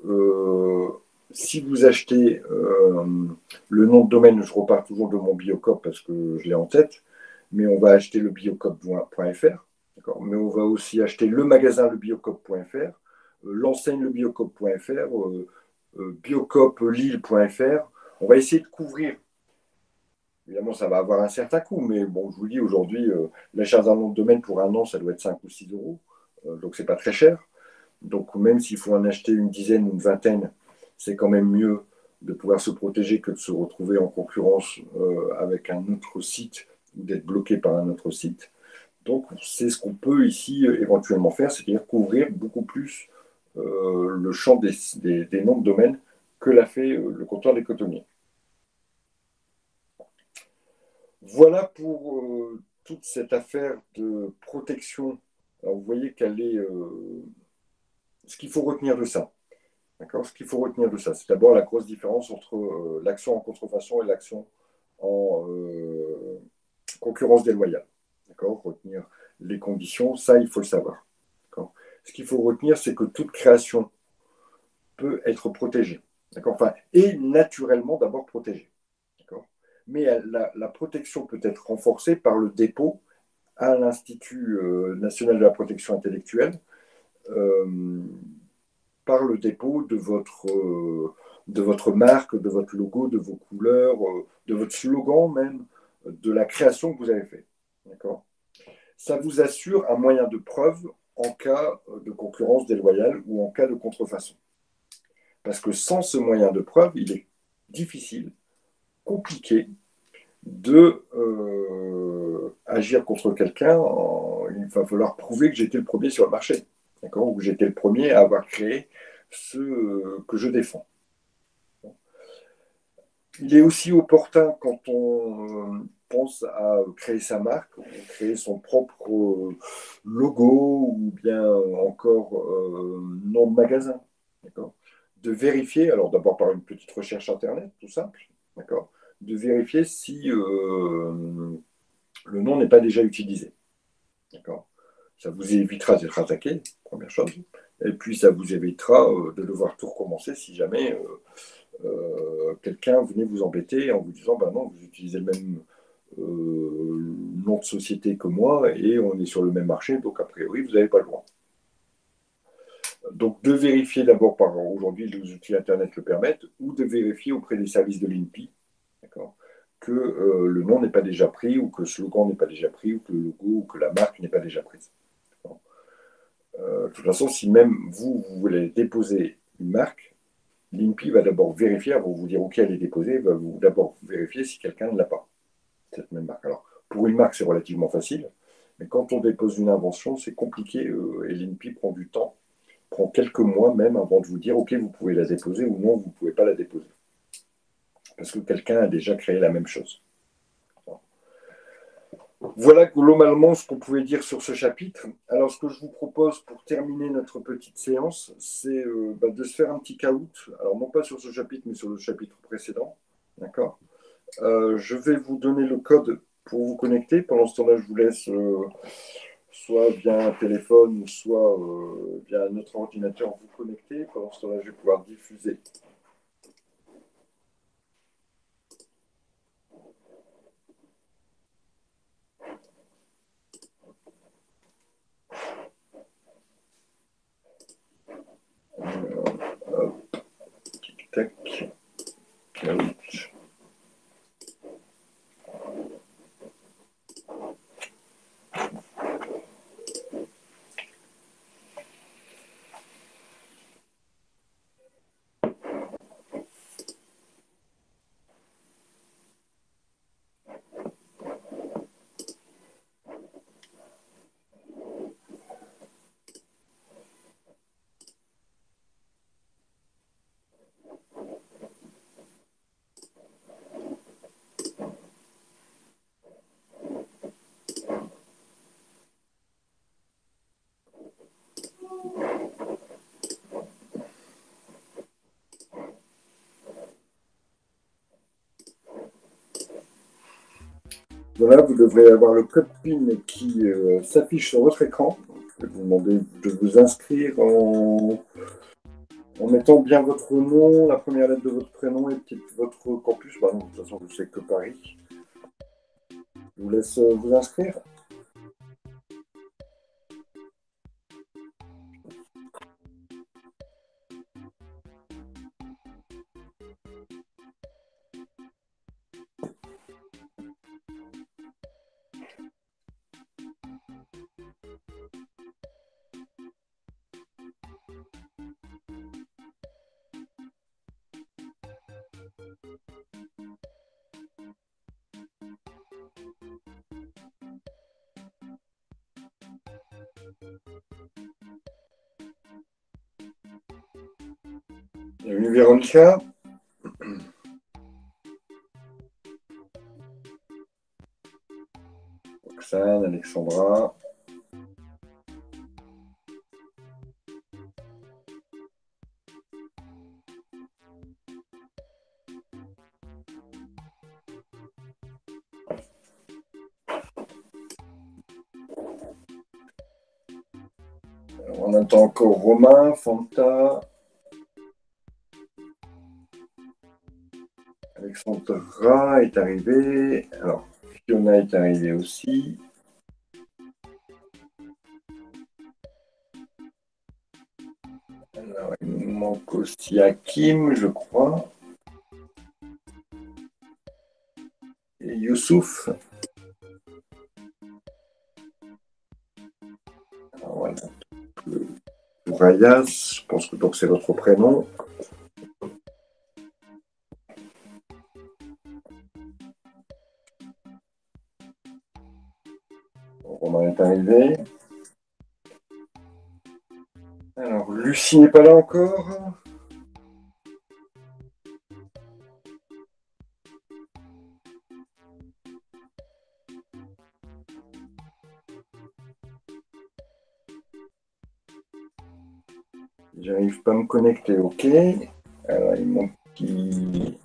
si vous achetez le nom de domaine, je repars toujours de mon Biocop parce que je l'ai en tête, mais on va acheter le biocop.fr, mais on va aussi acheter le magasin lebiocop.fr, l'enseigne lebiocop.fr, biocoplille.fr. On va essayer de couvrir. Évidemment, ça va avoir un certain coût, mais bon, je vous dis aujourd'hui, l'achat d'un nom de domaine pour un an, ça doit être 5 ou 6 euros, donc c'est pas très cher. Donc, même s'il faut en acheter une dizaine ou une vingtaine, c'est quand même mieux de pouvoir se protéger que de se retrouver en concurrence avec un autre site ou d'être bloqué par un autre site. Donc, c'est ce qu'on peut ici éventuellement faire, c'est-à-dire couvrir beaucoup plus le champ des noms de domaine que l'a fait le comptoir des cotonniers. Voilà pour toute cette affaire de protection. Alors, vous voyez qu'elle est. Ce qu'il faut retenir de ça. D'accord. Ce qu'il faut retenir de ça, c'est d'abord la grosse différence entre l'action en contrefaçon et l'action en concurrence déloyale. D'accord. Retenir les conditions, ça, il faut le savoir. D'accord. Ce qu'il faut retenir, c'est que toute création peut être protégée. D'accord. Enfin, et naturellement d'abord protégée. D'accord. Mais la protection peut être renforcée par le dépôt à l'Institut national de la protection intellectuelle euh, par le dépôt de votre marque, de votre logo, de vos couleurs, de votre slogan même, de la création que vous avez faite. D'accord. Ça vous assure un moyen de preuve en cas de concurrence déloyale ou en cas de contrefaçon. Parce que sans ce moyen de preuve, il est difficile, compliqué de agir contre quelqu'un. Il va falloir prouver que j'étais le premier sur le marché, d'accord, ou que j'étais le premier à avoir créé ce que je défends. Il est aussi opportun quand on pense à créer sa marque, ou créer son propre logo ou bien encore nom de magasin, d'accord? De vérifier, alors d'abord par une petite recherche internet, tout simple, d'accord? De vérifier si le nom n'est pas déjà utilisé, d'accord? Ça vous évitera d'être attaqué, première chose. Et puis ça vous évitera de devoir tout recommencer si jamais quelqu'un venait vous embêter en vous disant bah non, vous utilisez le même nom de société que moi et on est sur le même marché, donc a priori vous n'avez pas le droit. Donc de vérifier d'abord par aujourd'hui les outils internet le permettent ou de vérifier auprès des services de l'INPI, d'accord, que le nom n'est pas déjà pris ou que le slogan n'est pas déjà pris ou que le logo ou que la marque n'est pas déjà prise. De toute façon, si même vous voulez déposer une marque, l'INPI va d'abord vérifier, avant de vous dire OK, elle est déposée, va vous d'abord vérifier si quelqu'un ne l'a pas, cette même marque. Alors, pour une marque, c'est relativement facile, mais quand on dépose une invention, c'est compliqué et l'INPI prend du temps, prend quelques mois même avant de vous dire OK, vous pouvez la déposer ou non, vous ne pouvez pas la déposer. Parce que quelqu'un a déjà créé la même chose. Voilà globalement ce qu'on pouvait dire sur ce chapitre. Alors, ce que je vous propose pour terminer notre petite séance, c'est de se faire un petit caout. Alors, non pas sur ce chapitre, mais sur le chapitre précédent. D'accord. Je vais vous donner le code pour vous connecter. Pendant ce temps-là, je vous laisse soit via un téléphone, soit via notre ordinateur vous connecter. Pendant ce temps-là, je vais pouvoir diffuser. Hop, tic-tac, caout. Voilà, vous devrez avoir le code PIN qui s'affiche sur votre écran. Je vais vous demander de vous inscrire en mettant bien votre nom, la première lettre de votre prénom et peut-être votre campus. Bah non, de toute façon, je sais que Paris. Je vous laisse vous inscrire. Bienvenue Véronica. Roxane, Alexandra. On attend encore Romain, Fanta, Alexandra est arrivée. Alors, Fiona est arrivée aussi. Alors, il nous manque aussi Hakim, je crois. Et Youssouf. Alors, voilà. Rayas, je pense que donc c'est votre prénom. Romain est arrivé. Alors, Lucie n'est pas là encore. J'arrive pas à me connecter, ok. Alors, il manque qui.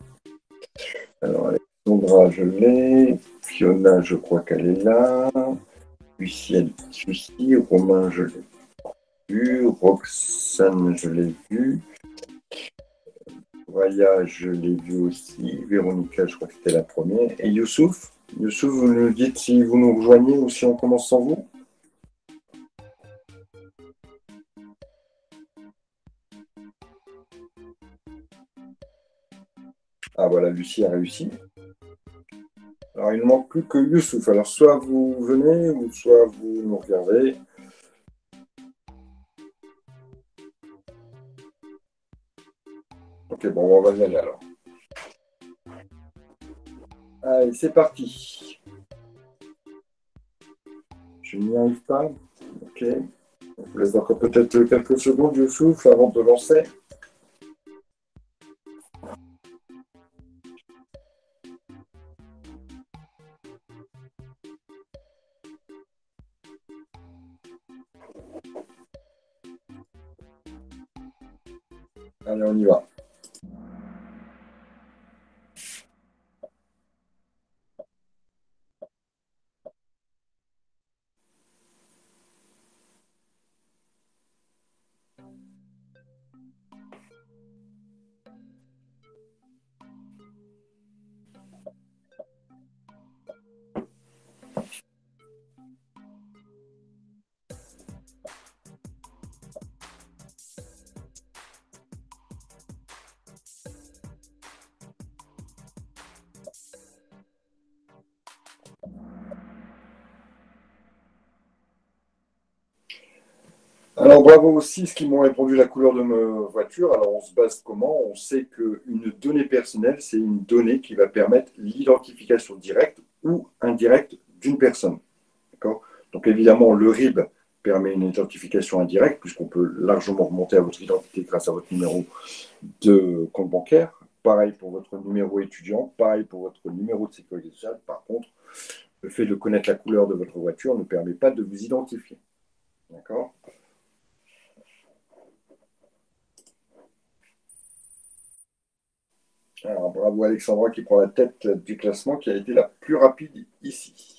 Alors, Alexandra, je l'ai. Fiona, je crois qu'elle est là. Lucie, elle est ici. Romain, je l'ai vu. Roxane, je l'ai vu. Raya, je l'ai vu aussi. Véronica, je crois que c'était la première. Et Youssouf? Youssouf, vous nous dites si vous nous rejoignez ou si on commence sans vous? Ah voilà, Lucie a réussi. Alors, il ne manque plus que Youssouf. Alors, soit vous venez ou soit vous nous regardez. Ok, bon, on va y aller alors. Allez, c'est parti. Je n'y arrive pas. Ok. On vous laisse encore peut-être quelques secondes, Youssouf, avant de lancer. Allez, on y va. Alors, bravo aussi ceux qui m'ont répondu la couleur de ma voiture. Alors, on se base comment? On sait qu'une donnée personnelle, c'est une donnée qui va permettre l'identification directe ou indirecte d'une personne. D'accord? Donc, évidemment, le RIB permet une identification indirecte, puisqu'on peut largement remonter à votre identité grâce à votre numéro de compte bancaire. Pareil pour votre numéro étudiant, pareil pour votre numéro de sécurité sociale. Par contre, le fait de connaître la couleur de votre voiture ne permet pas de vous identifier. D'accord? Alors, bravo Alexandra qui prend la tête du classement, qui a été la plus rapide ici.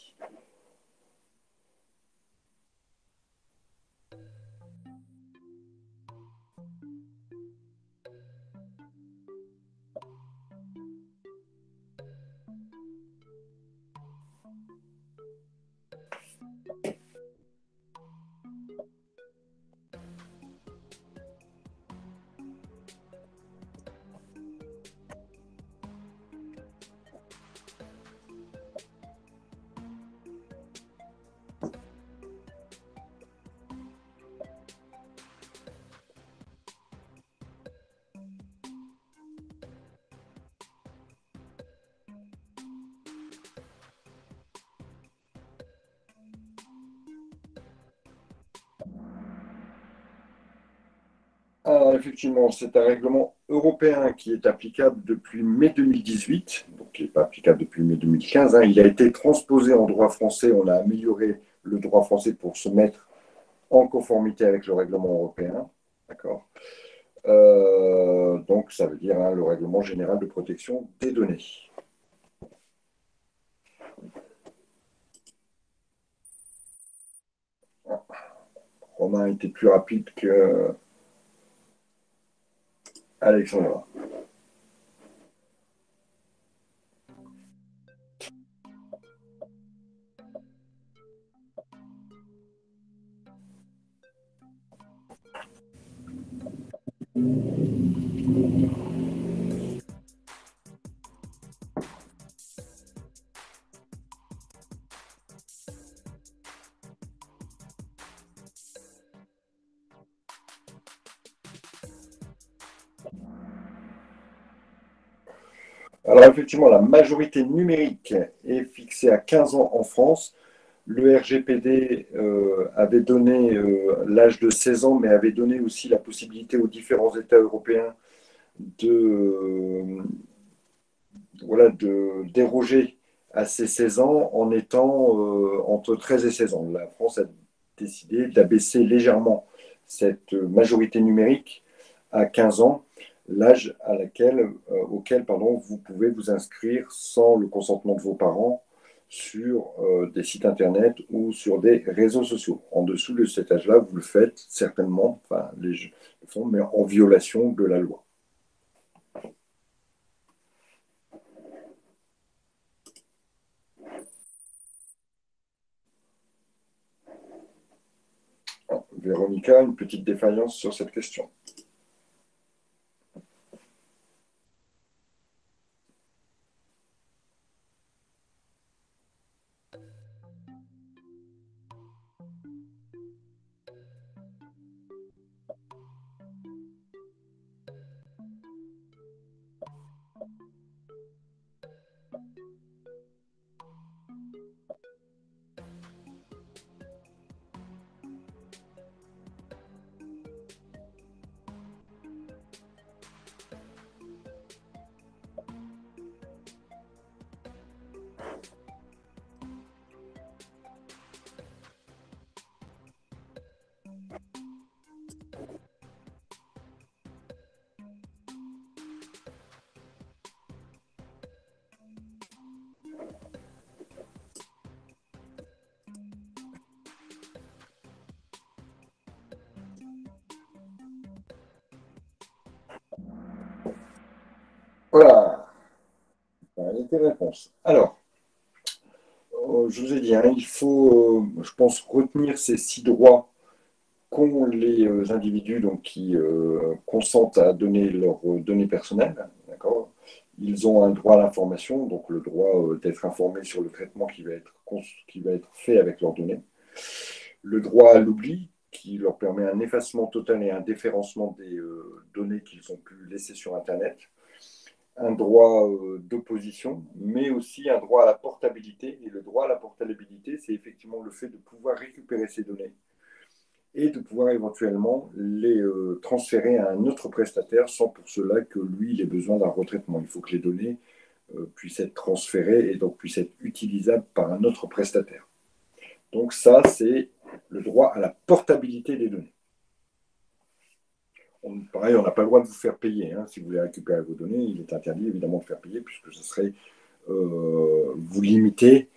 Alors, effectivement, c'est un règlement européen qui est applicable depuis mai 2018, donc qui n'est pas applicable depuis mai 2015, hein. Il a été transposé en droit français, on a amélioré le droit français pour se mettre en conformité avec le règlement européen. D'accord. Donc, ça veut dire hein, le règlement général de protection des données. Romain était plus rapide que Alexandra. Alors effectivement, la majorité numérique est fixée à 15 ans en France. Le RGPD avait donné l'âge de 16 ans, mais avait donné aussi la possibilité aux différents États européens de, voilà, de déroger à ces 16 ans en étant entre 13 et 16 ans. La France a décidé d'abaisser légèrement cette majorité numérique à 15 ans, l'âge auquel vous pouvez vous inscrire sans le consentement de vos parents sur des sites internet ou sur des réseaux sociaux. En dessous de cet âge-là, vous le faites certainement, enfin les jeunes le font, mais en violation de la loi. Véronica, une petite défaillance sur cette question. Voilà, les réponses. Alors, je vous ai dit, hein, il faut, je pense, retenir ces 6 droits qu'ont les individus donc, qui consentent à donner leurs données personnelles. D'accord. Ils ont un droit à l'information, donc le droit d'être informés sur le traitement qui va être fait avec leurs données. Le droit à l'oubli, qui leur permet un effacement total et un déférencement des données qu'ils ont pu laisser sur Internet. Un droit d'opposition, mais aussi un droit à la portabilité. Et le droit à la portabilité, c'est effectivement le fait de pouvoir récupérer ces données et de pouvoir éventuellement les transférer à un autre prestataire sans pour cela que lui, il ait besoin d'un retraitement. Il faut que les données puissent être transférées et donc puissent être utilisables par un autre prestataire. Donc ça, c'est le droit à la portabilité des données. Pareil, on n'a pas le droit de vous faire payer. Hein. Si vous voulez récupérer vos données, il est interdit évidemment de faire payer puisque ce serait vous limiter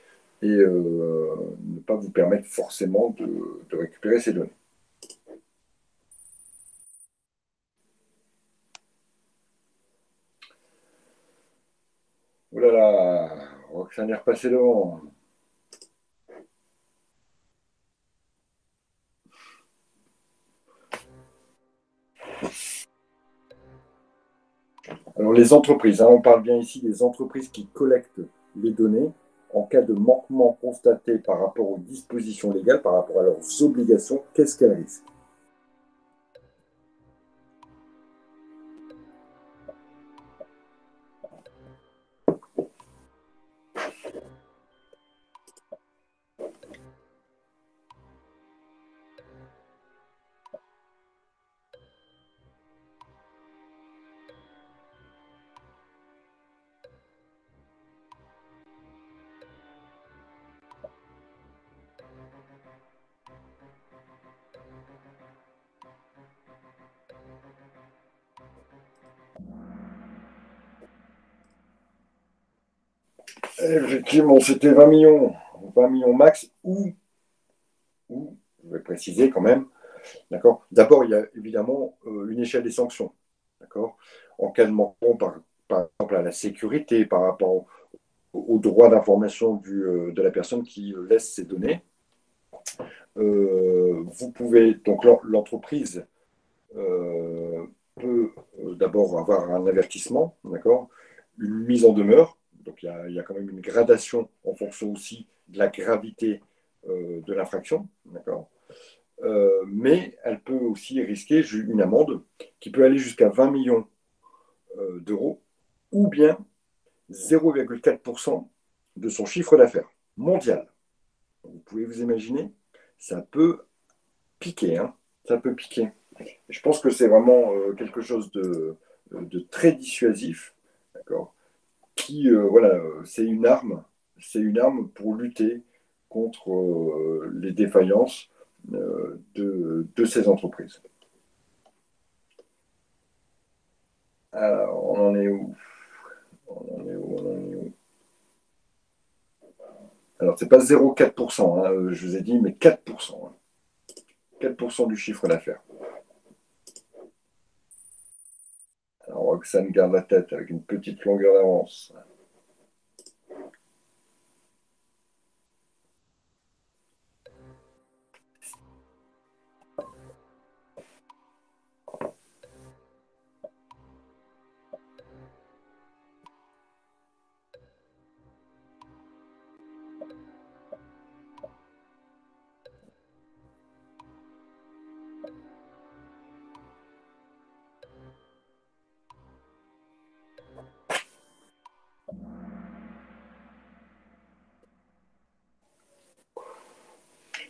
et ne pas vous permettre forcément de récupérer ces données. Oh là là, Roxane est repassée devant. Alors les entreprises, hein, on parle bien ici des entreprises qui collectent les données en cas de manquement constaté par rapport aux dispositions légales, par rapport à leurs obligations, qu'est-ce qu'elles risquent? Effectivement, c'était 20 millions max, je vais préciser quand même, d'accord. D'abord, il y a évidemment une échelle des sanctions, d'accord. En cas de manquement, par exemple, à la sécurité, par rapport au droit d'information de la personne qui laisse ses données, vous pouvez, donc l'entreprise peut d'abord avoir un avertissement, d'accord, une mise en demeure. Donc il y a quand même une gradation en fonction aussi de la gravité de l'infraction, d'accord. Mais elle peut aussi risquer une amende qui peut aller jusqu'à 20 millions d'euros ou bien 0,4% de son chiffre d'affaires mondial. Vous pouvez vous imaginer, ça peut piquer, hein, ça peut piquer. Je pense que c'est vraiment quelque chose de très dissuasif, d'accord, qui, voilà, c'est une arme pour lutter contre les défaillances de ces entreprises. Alors, on en est où? On en est où? On en est où? Alors, c'est pas 0,4%, hein, je vous ai dit, mais 4%. Hein. 4% du chiffre d'affaires. Alors, Roxane garde la tête avec une petite longueur d'avance.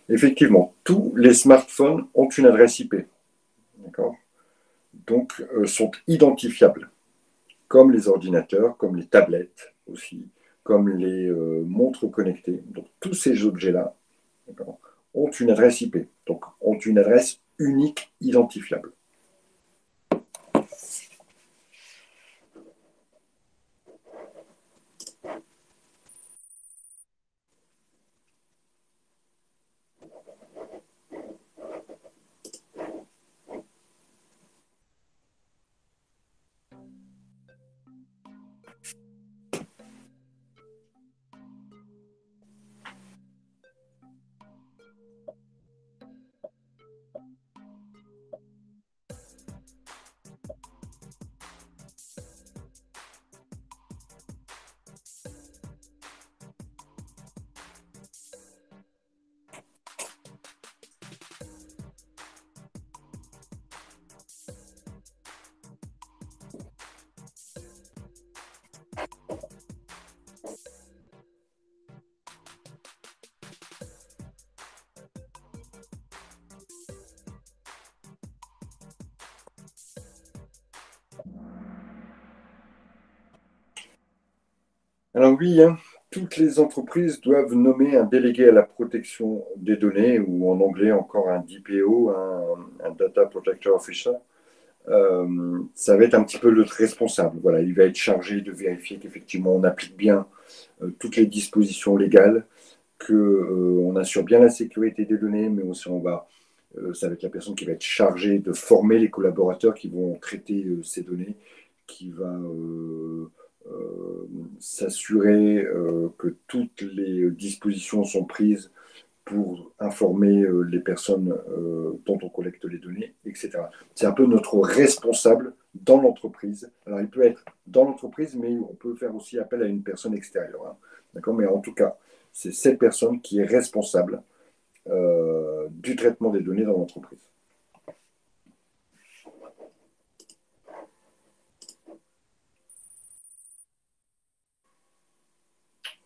Effectivement, tous les smartphones ont une adresse IP, d'accord? Donc sont identifiables, comme les ordinateurs, comme les tablettes aussi, comme les montres connectées. Donc tous ces objets-là, ont une adresse IP, donc ont une adresse unique identifiable. Alors oui, hein, toutes les entreprises doivent nommer un délégué à la protection des données, ou en anglais encore un DPO, un Data Protector Officer. Ça va être un petit peu le responsable. Voilà, il va être chargé de vérifier qu'effectivement on applique bien toutes les dispositions légales, qu'on assure bien la sécurité des données, mais aussi ça va être la personne qui va être chargée de former les collaborateurs qui vont traiter ces données, qui va s'assurer que toutes les dispositions sont prises pour informer les personnes dont on collecte les données, etc. C'est un peu notre responsable dans l'entreprise. Alors, il peut être dans l'entreprise, mais on peut faire aussi appel à une personne extérieure. Hein. D'accord? Mais en tout cas, c'est cette personne qui est responsable du traitement des données dans l'entreprise.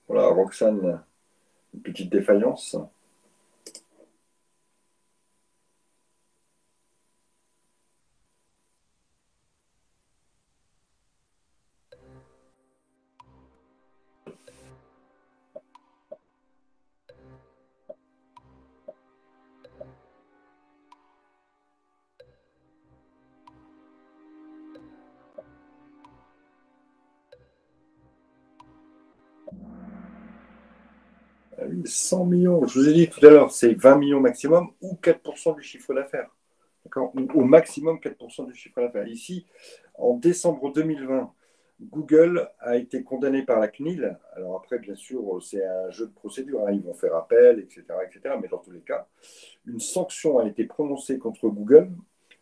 Voilà, Roxane, une petite défaillance. Ah oui, 100 millions, je vous ai dit tout à l'heure, c'est 20 millions maximum ou 4% du chiffre d'affaires. D'accord? Au maximum 4% du chiffre d'affaires. Ici, en décembre 2020, Google a été condamné par la CNIL. Alors après, bien sûr, c'est un jeu de procédure. Hein. Ils vont faire appel, etc., etc. Mais dans tous les cas, une sanction a été prononcée contre Google.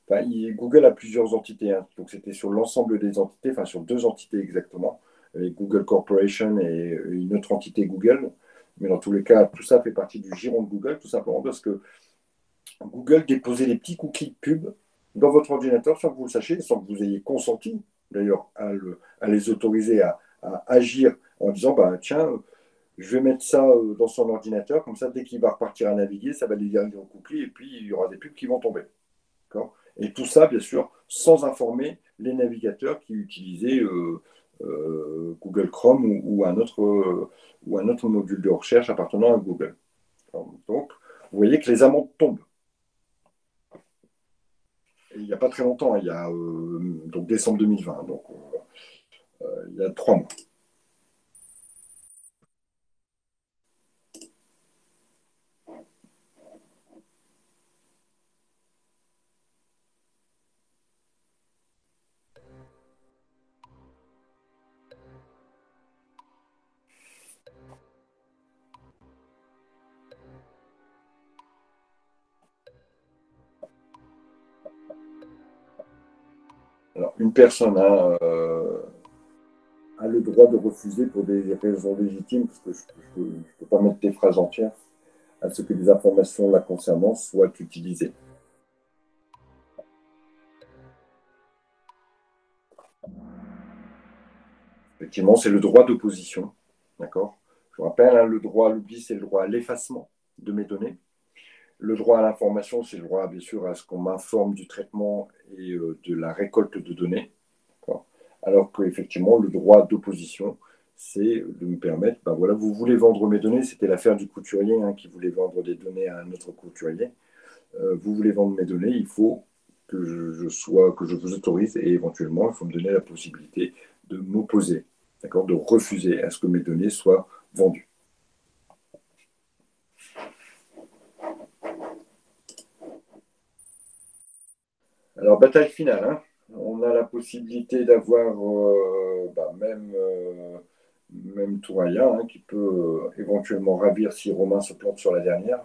Enfin, Google a plusieurs entités. Hein. Donc c'était sur l'ensemble des entités, enfin sur deux entités exactement. Google Corporation et une autre entité Google. Mais dans tous les cas, tout ça fait partie du giron de Google, tout simplement parce que Google déposait des petits cookies de pub dans votre ordinateur sans que vous le sachiez, sans que vous ayez consenti d'ailleurs à les autoriser à agir en disant bah, tiens, je vais mettre ça dans son ordinateur, comme ça dès qu'il va repartir à naviguer, ça va lui dire un cookie et puis il y aura des pubs qui vont tomber. Et tout ça, bien sûr, sans informer les navigateurs qui utilisaient Google Chrome ou un autre module de recherche appartenant à Google. Donc, vous voyez que les amendes tombent. Et il n'y a pas très longtemps, il y a donc décembre 2020, donc il y a 3 mois. Alors, une personne a le droit de refuser pour des raisons légitimes, parce que je ne peux pas mettre des phrases entières, à ce que des informations la concernant soient utilisées. Effectivement, c'est le droit d'opposition. D'accord. Je vous rappelle, hein, le droit à l'oubli, c'est le droit à l'effacement de mes données. Le droit à l'information, c'est le droit, bien sûr, à ce qu'on m'informe du traitement et de la récolte de données. Alors qu'effectivement, le droit d'opposition, c'est de me permettre, ben voilà, vous voulez vendre mes données, c'était l'affaire du couturier hein, qui voulait vendre des données à un autre couturier. Vous voulez vendre mes données, il faut que je vous autorise et éventuellement, il faut me donner la possibilité de m'opposer, d'accord, de refuser à ce que mes données soient vendues. Alors, bataille finale, hein. On a la possibilité d'avoir même Touraya hein, qui peut éventuellement ravir si Romain se plante sur la dernière.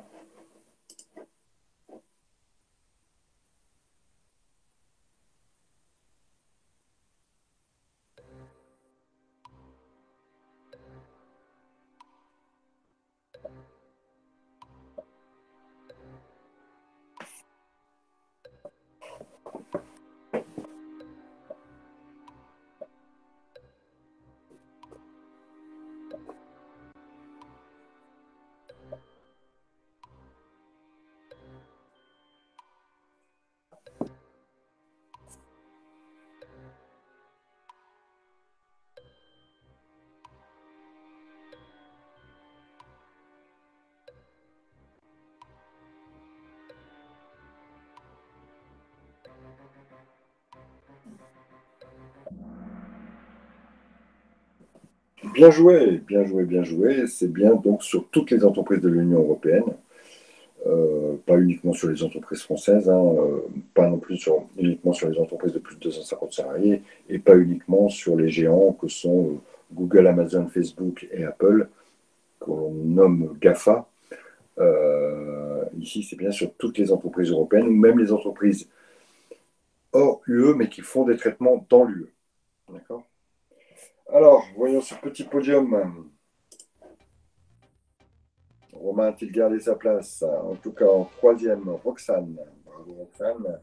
Bien joué, bien joué, bien joué. C'est bien donc sur toutes les entreprises de l'Union européenne, pas uniquement sur les entreprises françaises, hein, pas non plus uniquement sur les entreprises de plus de 250 salariés, et pas uniquement sur les géants que sont Google, Amazon, Facebook et Apple, qu'on nomme GAFA. Ici, c'est bien sur toutes les entreprises européennes, ou même les entreprises hors UE, mais qui font des traitements dans l'UE. D'accord. Alors, voyons ce petit podium. Romain a-t-il gardé sa place? En tout cas, en troisième, Roxane. Bravo, Roxane.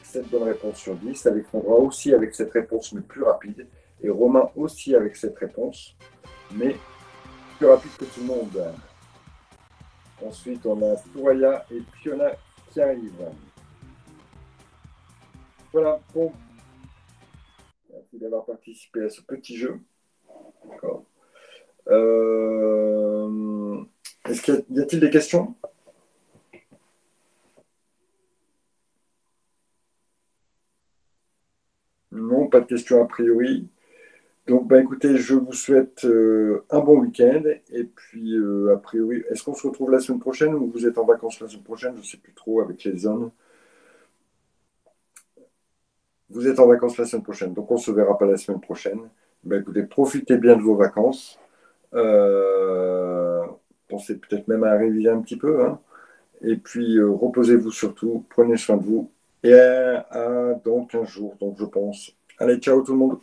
7 bonnes réponses sur 10. Alexandra aussi avec cette réponse, mais plus rapide. Et Romain aussi avec cette réponse, mais plus rapide que tout le monde. Ensuite, on a Touraya et Fiona qui arrivent. Voilà, bon. Merci d'avoir participé à ce petit jeu. D'accord. Est-ce qu'il y a-t-il des questions? Non, pas de questions a priori. Donc, bah, écoutez, je vous souhaite un bon week-end. Et puis, a priori, est-ce qu'on se retrouve la semaine prochaine ou vous êtes en vacances la semaine prochaine? Je ne sais plus trop avec les zones. Vous êtes en vacances la semaine prochaine, donc on ne se verra pas la semaine prochaine. Bah, écoutez, profitez bien de vos vacances. Euh, Pensez peut-être même à réviser un petit peu, hein. Et puis, reposez-vous surtout, prenez soin de vous. Et à dans 15 jours, donc je pense. Allez, ciao tout le monde.